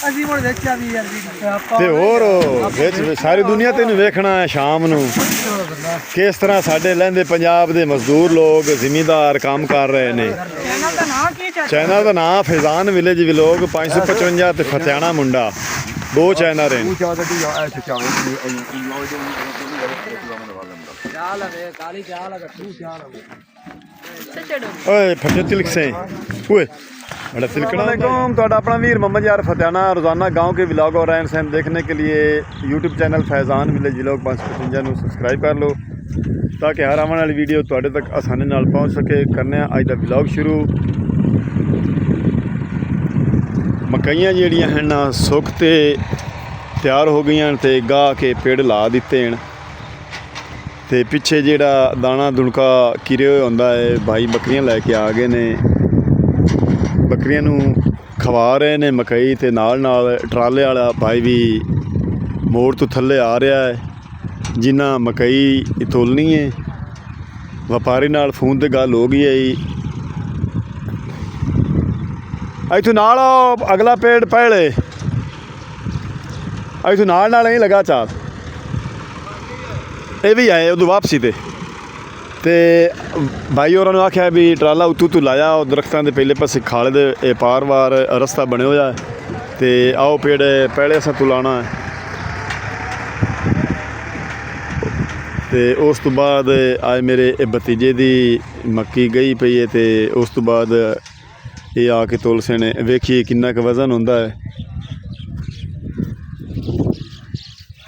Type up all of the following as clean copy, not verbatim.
ਅਸੀਂ ਮੁੜ ਵੇਖਿਆ ਵੀ ਯਾਰ ਤੇ ਹੋਰ ਵਿੱਚ ਸਾਰੀ ਦੁਨੀਆ ਤੈਨੂੰ ਵੇਖਣਾ ਹੈ ਸ਼ਾਮ ਨੂੰ ਕਿਸ ਤਰ੍ਹਾਂ ਸਾਡੇ ਲਹਿੰਦੇ ਪੰਜਾਬ ਦੇ ਮਜ਼ਦੂਰ ਲੋਕ ਜ਼ਿਮੀਂਦਾਰ ਕੰਮ ਕਰ ਰਹੇ ਨੇ। ਚੈਨਲ ਦਾ ਨਾਮ ਫੈਜ਼ਾਨ ਵਿਲੇਜ ਵਲੋਗ 555 ਤੇ ਫਤਿਆਣਾ ਮੁੰਡਾ ਦੋ ਚੈਨਲ ਨੇ। ਓਏ ਫਟੇ ਤਿਲਕ ਸੇ ਓਏ बड़ा तिलकड़ाकुम तो अपना वीर मोहम्मद यार फतेहाना रोज़ाना गांव के व्लॉग और रहन सहन देखने के लिए YouTube channel Faizan village vlog 555 subscribe कर लो ताकि हर आने वाली वीडियो तुहाडे तक आसानी नाल पहुँच सके। करने अज का व्लॉग शुरू। मकइयां जिहड़ियां हैं ना सुख ते तैयार हो गई ते गाह के पेड़ ला दिते हैं ते पिछे जिहड़ा दाना दुणका किरे होए हुंदा है भाई बकरियां लैके आ गए ने। बकरियां नूं खवा रहे ने मकई ते नाल नाल ट्राले वाला भाई भी मोड़ तो थल्ले आ रहा है जिन्ना मकई तोलनी है। व्यापारी नाल फोन ते गल हो गई है इथों नाल अगला पेड़ पहले इथों नाल नाल ही लगा चाल ये भी आए उदों वापसी ते भाई और आख्या भी ट्राला उत्तू तू लाया और दरख्तों के पहले पासे खाले दे पार वार रस्ता बने हुआ है तो आओ पेड़ पहले असा तू लाना है। तो उस तो बाद आज मेरे भतीजे की मक्की गई पई है तो उस तो बाद ये आके तुलसे ने वेखिए किन्ना क वजन होंदा है।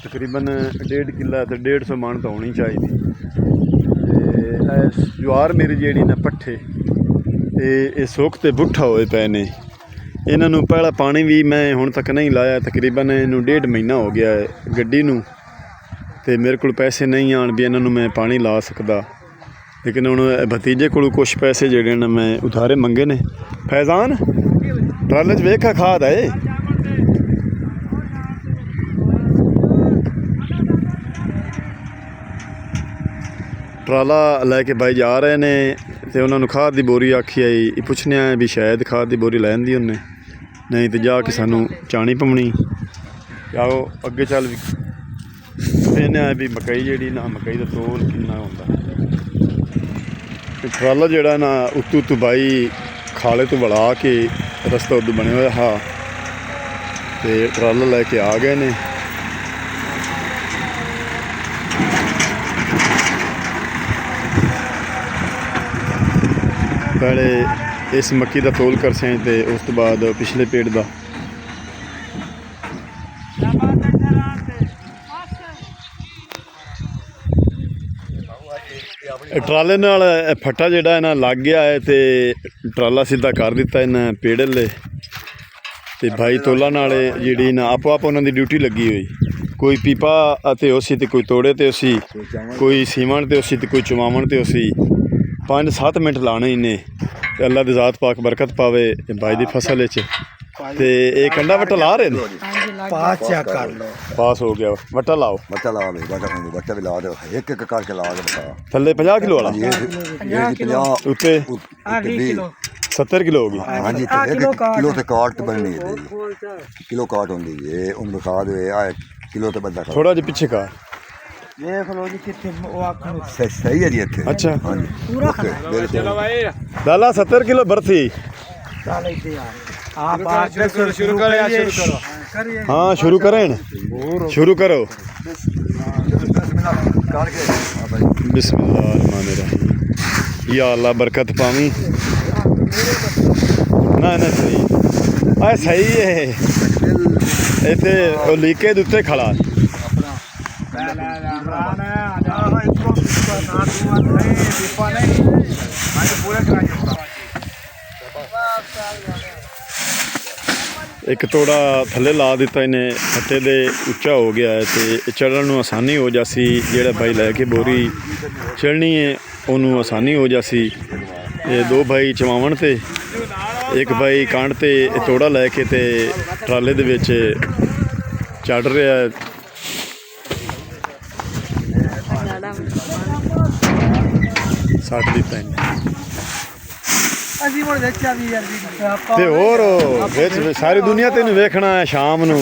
तकरीबन 1.5 किला तो 150 मन तो होनी चाहिए। ज्वार मेरी जी ना पट्ठे ये सुख तो बुठा होए पे ने। इन्हों पहला पानी भी मैं हुण तक नहीं लाया तकरीबन इनू 1.5 महीना हो गया है गड्डी नूं ते मेरे को पैसे नहीं आन भी इन्हों मैं पानी ला सकदा। लेकिन हुण भतीजे को कुछ पैसे जिहड़े ने मैं उधारे मंगे ने। फैज़ान ट्राले च वेखा खाद है ट्राला लैके भाई जा रहे ने तो उन्होंने खाद की बोरी आखी आई पुछने आए भी शायद खाद की बोरी लै आंदी उन्हें नहीं तो जाके सानू चाणी पवनी आओ अगे चल भी कहने आए भी मकई जी ना मकई का तोल किन्ना होंदा। ट्राला जोड़ा ना उत्तू उत्तू बाई खाले तो बड़ा के रस्ता उदू बने हुआ हा तो ट्राला लैके आ गए ने। पहले इस मक्की का तोल कर सें ते उस तो बाद पिछले पेड़ का ट्राले नाल फट्टा जिहड़ा है ना लग गया है तो ट्राला सीधा कर दिता इन्हें पेड़ ले ते भाई तोला नाले जिहड़ी ना आपो आप उन्होंने ड्यूटी लगी हुई कोई पीपा ते उसी ते कोई तोड़े ते उसी कोई सीवण ते उसी ते कोई चुमावण ते उसी 5-7 मिनट लाने इन्हें अल्लाह दी ज़ात पाक बरकत पावे भाई दी फसल ते एक कंडा वट्टा ला रहे ने पास हो गया वट्टा लाओ बच्चा ला दे बच्चा भी ला दे एक एक करके ला दे बता थल्ले 50 किलो वाला उत्ते 70 किलो होगी। हाँ जी किलो ते काट बननी है किलो काट होंदी है उन बता दे किलो ते बंदा थोड़ा जिहा पीछे का देख लो जी कितने वो आखो सही है जी इत्थे। अच्छा हाँ जी पूरा चलो भाई लाला 70 किलो बर्फी चल इधर यार आप बात शुरू करो हाँ शुरू करें शुरू करो बिस्मिल्लाहिर्रहमानिर्रहीम या अल्लाह बरकत पावी ना ना सही आ सही है इतने लीके दे उत्ते खड़ा एक तोड़ा थले ला दिता इन्हें फट्टे दे उच्चा हो गया है तो चढ़न आसानी हो जासी जेड़ा भाई लैके बोरी चढ़नी है उन्होंने आसानी हो जासी। ये दो भाई चमावन ते एक भाई कांड ते तोड़ा लैके ते ट्राले दे विच चढ़ रहा है। सट दिता इन्हें ਅਸੀਂ ਹੁਣ ਵੇਚਿਆ ਵੀ ਯਾਰ ਵੀ ਤੇ ਹੋਰ ਵਿੱਚ ਸਾਰੀ ਦੁਨੀਆ ਤੈਨੂੰ ਵੇਖਣਾ ਹੈ ਸ਼ਾਮ ਨੂੰ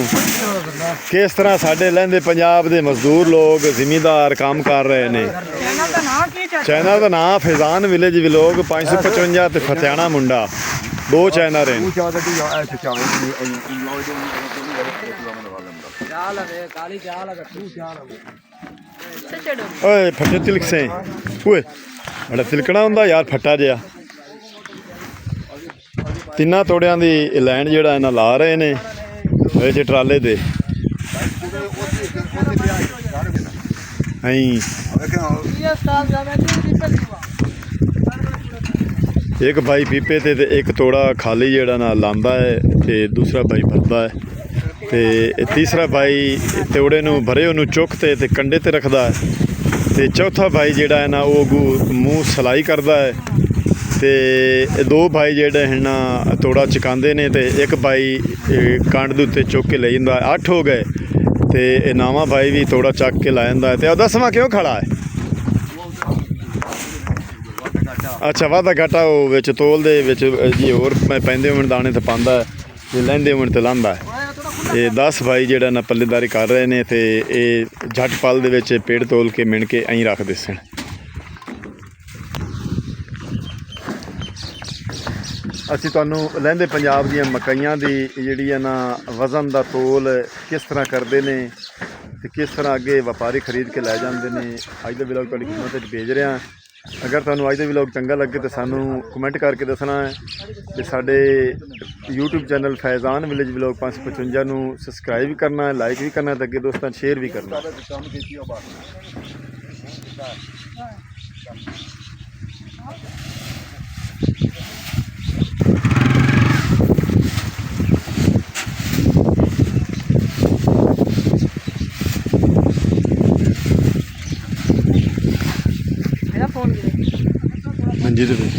ਕਿਸ ਤਰ੍ਹਾਂ ਸਾਡੇ ਲਹਿੰਦੇ ਪੰਜਾਬ ਦੇ ਮਜ਼ਦੂਰ ਲੋਕ ਜ਼ਿਮੀਂਦਾਰ ਕੰਮ ਕਰ ਰਹੇ ਨੇ। ਚੈਨਲ ਦਾ ਨਾਂ ਕੀ ਚਾਚਾ? ਚੈਨਲ ਦਾ ਨਾਮ ਫੈਜ਼ਾਨ ਵਿਲੇਜ ਵਲੋਗ 555 ਤੇ ਫਤਿਆਣਾ ਮੁੰਡਾ, 2 ਚੈਨਲ ਨੇ। ਓਏ ਫੱਟੇ ਤਿਲਕ ਸੇ ਓਏ ਬੜਾ ਤਿਲਕਣਾ ਹੁੰਦਾ ਯਾਰ ਫੱਟਾ ਜਿਹਾ। ਤਿੰਨਾਂ ਤੋੜਿਆਂ ਦੀ ਲਾਈਨ ਜਿਹੜਾ ਇਹਨਾਂ ਲਾ ਰਹੇ ਨੇ ਵਿੱਚ ਟਰਾਲੇ ਦੇ। ਇੱਕ ਭਾਈ ਪੀਪੇ ਤੇ ਇੱਕ ਤੋੜਾ ਖਾਲੀ ਜਿਹੜਾ ਨਾ ਲਾਂਦਾ ਹੈ ਤੇ ਦੂਸਰਾ ਭਾਈ ਭਰਦਾ ਹੈ ਤੇ ਤੀਸਰਾ ਭਾਈ ਤੋੜੇ ਨੂੰ ਭਰੇ ਉਹਨੂੰ ਚੁੱਕ ਤੇ ਕੰਡੇ ਤੇ ਰੱਖਦਾ ਹੈ ਤੇ ਚੌਥਾ ਭਾਈ ਜਿਹੜਾ ਹੈ ਨਾ ਉਹ ਮੂੰਹ ਸਲਾਈ ਕਰਦਾ ਹੈ ਤੇ 2 ਭਾਈ ਜਿਹੜੇ ਹਨ ਨਾ ਤੋੜਾ ਚਕਾਉਂਦੇ ਨੇ ਤੇ ਇੱਕ ਭਾਈ ਕੰਡ ਦੇ ਉੱਤੇ ਚੁੱਕ ਕੇ ਲੈ ਜਾਂਦਾ। 8 ਹੋ ਗਏ ਤੇ ਇਹ ਨਵਾਂ ਭਾਈ ਵੀ ਤੋੜਾ ਚੱਕ ਕੇ ਲੈ ਜਾਂਦਾ ਤੇ ਉਹ 10ਵਾਂ ਕਿਉਂ ਖੜਾ ਹੈ? ਅੱਛਾ ਵਾਧਾ ਘਾਟਾ ਉਹ ਵਿੱਚ ਤੋਲ ਦੇ ਵਿੱਚ ਜੀ ਹੋਰ ਪੈਂਦੇ ਹੋਣ ਦਾਣੇ ਤੇ ਪਾਉਂਦਾ ਤੇ ਲੈਂਦੇ ਹੋਣ ਤੇ ਲਾਂਦਾ ਹੈ। ਇਹ 10 ਭਾਈ ਜਿਹੜਾ ਨਾ ਪੱਲੇਦਾਰੀ ਕਰ ਰਹੇ ਨੇ ਤੇ ਇਹ ਜੱਟ ਪਲ ਦੇ ਵਿੱਚ ਪੇੜ ਤੋਲ ਕੇ ਮਿਣ ਕੇ ਐਂ ਰੱਖਦੇ ਸਨ। ਅਸੀਂ ਤੁਹਾਨੂੰ ਲਹਿੰਦੇ ਪੰਜਾਬ ਦੀਆਂ ਮਕਈਆਂ ਦੀ ਜਿਹੜੀ ਹੈ ਨਾ ਵਜ਼ਨ ਦਾ ਤੋਲ ਕਿਸ ਤਰ੍ਹਾਂ ਕਰਦੇ ਨੇ ਤੇ ਕਿਸ ਤਰ੍ਹਾਂ ਅੱਗੇ ਵਪਾਰੀ ਖਰੀਦ ਕੇ ਲੈ ਜਾਂਦੇ ਨੇ ਅੱਜ ਦਾ ਵਲੌਗ ਤੁਹਾਡੀ ਖਿਦਮਤ ਵਿੱਚ ਭੇਜ ਰਿਹਾ। ਅਗਰ ਤੁਹਾਨੂੰ ਅੱਜ ਦਾ ਵਲੌਗ ਚੰਗਾ ਲੱਗੇ ਤਾਂ ਸਾਨੂੰ ਕਮੈਂਟ ਕਰਕੇ ਦੱਸਣਾ ਹੈ ਤੇ ਸਾਡੇ YouTube ਚੈਨਲ ਫੈਜ਼ਾਨ ਵਿਲੇਜ ਵਲੌਗ 555 ਨੂੰ ਸਬਸਕ੍ਰਾਈਬ ਵੀ ਕਰਨਾ ਹੈ, ਲਾਈਕ ਵੀ ਕਰਨਾ ਤੇ ਅੱਗੇ ਦੋਸਤਾਂ ਸ਼ੇਅਰ ਵੀ ਕਰਨਾ। ਮੇਰਾ ਫੋਨ ਕਿਹਦੇ? ਮੰਜੀ ਦੇ ਵਿੱਚ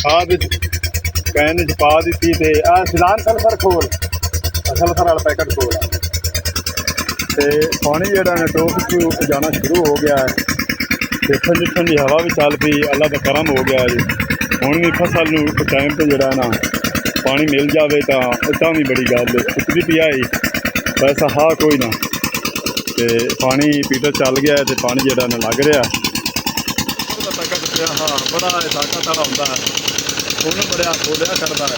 ਖਾਦ ਕੈਨ 'ਚ ਪਾ ਦਿੱਤੀ ਤੇ ਆਹ ਫਿਲਹਾਲ ਸਲਫਰ ਖੋਲ ਸਲਫਰ ਵਾਲਾ ਪੈਕਟ ਖੋਲ ਤੇ ਪਾਣੀ ਜਿਹੜਾ ਨਾ ਟੋਪ 'ਚ ਜਾਣਾ ਸ਼ੁਰੂ ਹੋ ਗਿਆ ਹੈ ਤੇ ਠੰਡੀ ਠੰਡੀ ਹਵਾ ਵੀ ਚੱਲ ਪਈ। ਅੱਲਾ ਦਾ ਕਰਮ ਹੋ ਗਿਆ ਜੀ। ਹੁਣ ਵੀ ਫਸਲ ਨੂੰ ਟਾਈਮ 'ਤੇ ਜਿਹੜਾ ਨਾ ਪਾਣੀ ਮਿਲ ਜਾਵੇ ਤਾਂ ਵੀ ਬੜੀ ਗੱਲ ਹੈ। ਸੁੱਕਦੀ ਪਿਆ ਵੈਸਾ ਹਾਂ ਕੋਈ ਨਾ ਤੇ ਪਾਣੀ ਪੀਟਰ ਚੱਲ ਗਿਆ ਤੇ ਪਾਣੀ ਜਿਹੜਾ ਨਾ ਲੱਗ ਰਿਹਾ ਉਹਦਾ ਪੈਕਟ ਪਿਆ। ਹਾਂ ਬੜਾ ਤਾਕਤ ਵਾਲਾ ਹੁੰਦਾ ਹੈ, ਉਹਨੂੰ ਬੜਿਆ ਬੋਲਿਆ ਕਰਦਾ ਹੈ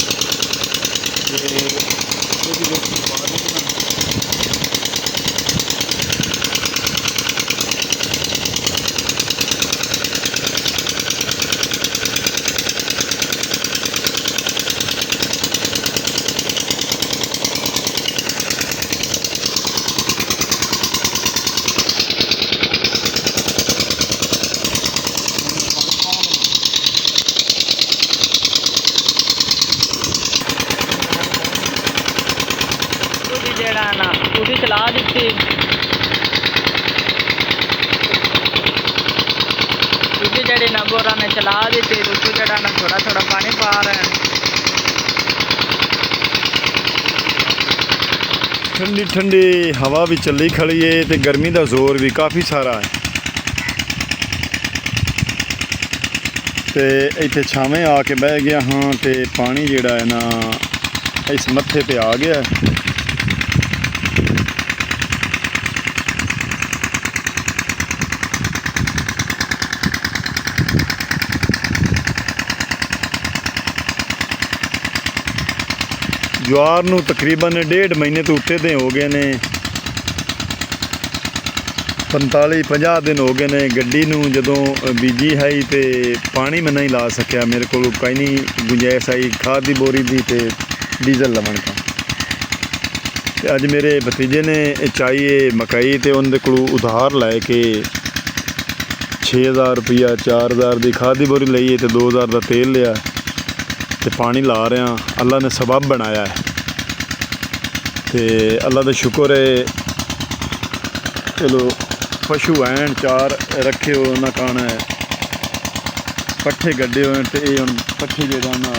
ਤੇ ਉਹਦੀ ਲੋਕੀ ਪਾ ਦਿੱਤੀ। ਵੀ ਚਲਾ ਦਿੱਤੀ। ਦੂਜੀ ਜਿਹੜੀ ਨਾ ਬੋਰਾ ਨੇ ਚਲਾ ਦਿੱਤੀ, ਦੂਜੀ ਜਿਹੜਾ ਨਾ ਥੋੜਾ ਥੋੜਾ ਪਾਣੀ ਪਾ ਰਹੇ हैं। ठंडी ठंडी हवा भी चली खड़ी है तो गर्मी का जोर भी काफ़ी सारा है। तो इत्थे छावें आके बह गया हाँ, तो पानी जिहड़ा है ना इस मत्थे पे आ गया है। ज्वार नूं तकरीबन 1.5 महीने तो उत्ते दे हो गए ने, 45-50 दिन हो गए ने गड्डी नूं जदों बीजी है तो पानी मैं नहीं ला सकिया, मेरे को कहीं नहीं गुंजाइश आई खाद की बोरी दी ते डीजल लवन का। ते अज मेरे भतीजे ने चाहिए मकई तो उनके कोलों उधार लैके 6000 रुपया 4000 की खाद की बोरी लई तो 2000 का तेल लिया ते पानी ला रहा। अल्लाह ने सबब बनाया है ते अल्लाह का शुक्र है। चलो पशु हैं 4 रखे हो ना कान पट्ठे गड्ढे हुए तो ये हम पट्ठे जो ना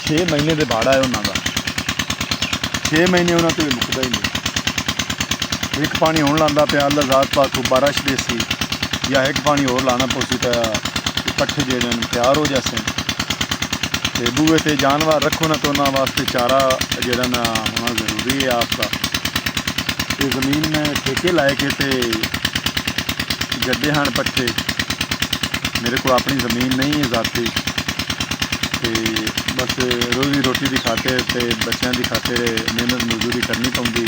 6 महीने के भाड़ा है उन्होंने, 6 महीने उन्होंने तो मुकता ही नहीं। एक पानी होने लाता पाया अल्लाह ज़ात पाक बारिश देसी या एक पानी होर लाना पौसी तो पट्ठे जो तैयार हो जाते। तो बूहे ते जानवर रखो ना तो उन्होंने वास्ते चारा जरा ना होना ज़रूरी है आपका। तो ज़मीन में ठेके लाए के ते गड्ढे हैं पट्ठे, मेरे को अपनी ज़मीन नहीं है ज़ाती, तो बस रोज़ी रोटी की खातिर ते बच्चों की खातिर मेहनत मजदूरी करनी पौंदी।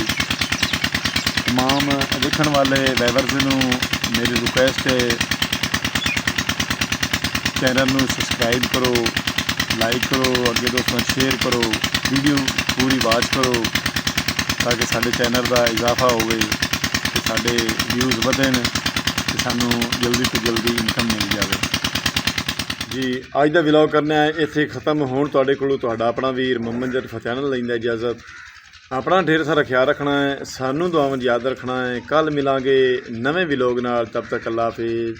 तमाम देखने वाले वाइवर्स नूं मेरी रिक्वेस्ट है चैनल नूं सबसक्राइब करो, लाइक करो, अगे दोस्तों शेयर करो, वीडियो पूरी वॉच करो ताकि साडे चैनल का इजाफा हो तो साडे व्यूज़ वधन तो सानू जल्दी तो जल्दी इनकम मिल जाए। जी अज का व्लॉग करना है इत्थे खत्म होण, तुहाडे कोलों तुहाडा अपना वीर मुहम्मद जट फतेह नाल लैंदा इजाजत। अपना ढेर सारा ख्याल रखना है, सानू दुआवां याद रखना है। कल मिलांगे नवे व्लॉग नाल, तब तक अल्लाह हाफिज़।